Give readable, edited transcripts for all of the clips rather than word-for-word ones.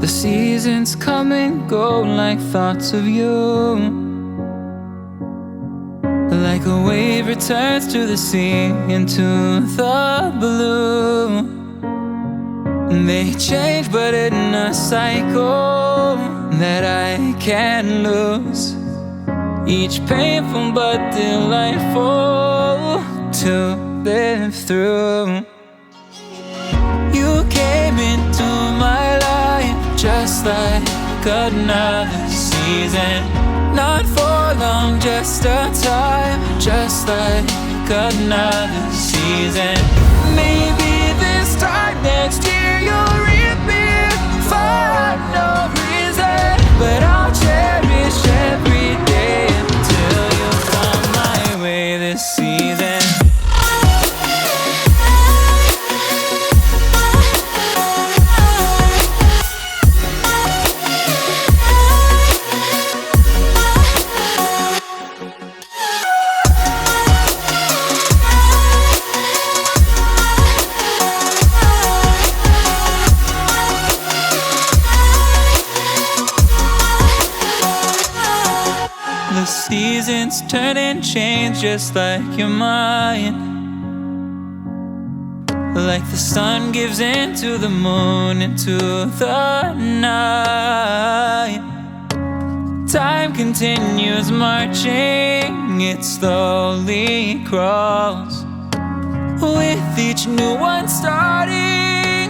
The seasons come and go like thoughts of you. Like a wave returns to the sea, into the blue. They change but in a cycle that I can't lose. Each painful but delightful to live through. You came into my life just like another season. Not for long, just a time, just like another season. Maybe this time next year you'll reappear for no reason, but I'll cherish every day until you come my way this season. The seasons turn and change just like your mind. Like the sun gives into the moon, into the night. Time continues marching, it slowly crawls. With each new one starting,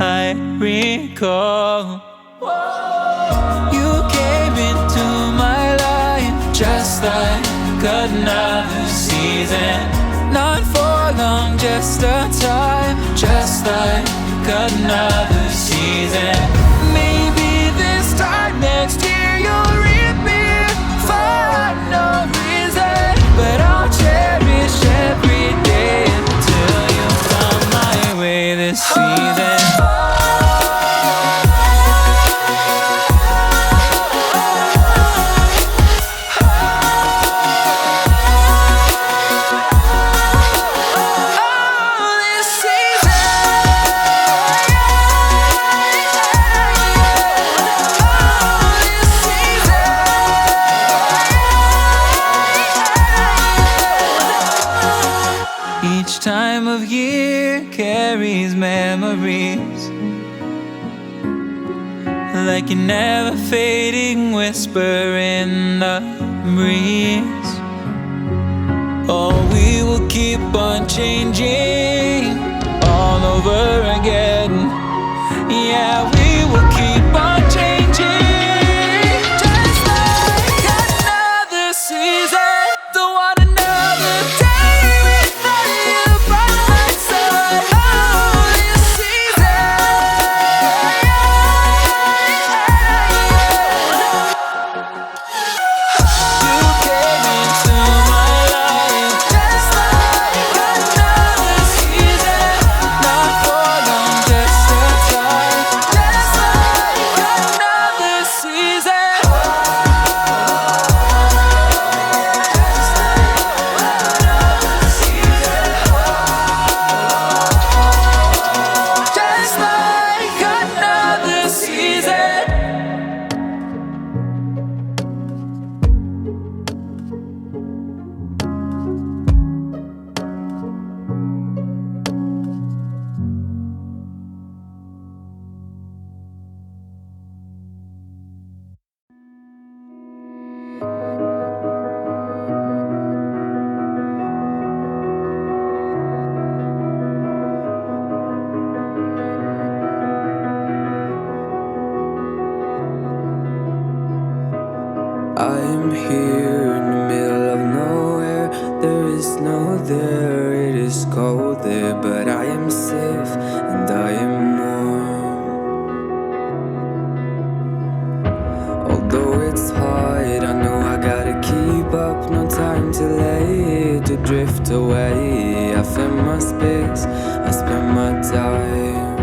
I recall. You came into my life just like another season. Not for long, just a time, just like another season. Maybe this time next year you'll reappear for no reason, but I'll cherish every day until you come my way this season. Each time of year carries memories, like a never fading whisper in the breeze. Oh, we will keep on changing all over again. Yeah, we will keep on changing, just like another season. Don't want another day without you by my side. Oh, this season. You came into my life just like another season. Not for long, just a time, just like another season. Just like another season. I am here in the middle of nowhere. There is no there, it is cold there, but I am safe and I am warm. Although it's hard, I know I gotta keep up. No time to lay, to drift away. I find my space, I spend my time.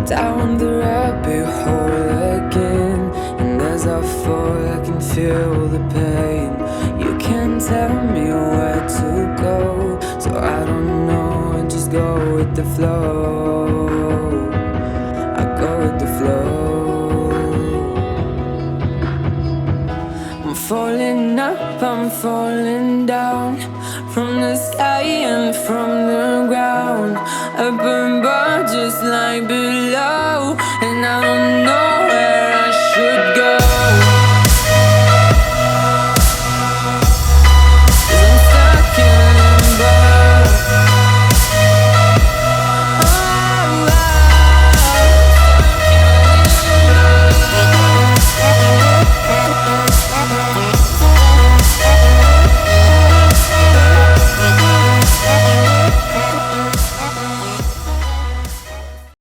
Down the rabbit hole again, and as I fall I can feel the pain. You can't tell me where to go, so I don't know, I just go with the flow. I'm falling up, I'm falling down, from the sky and from the ground. Up above just like below, and I don't know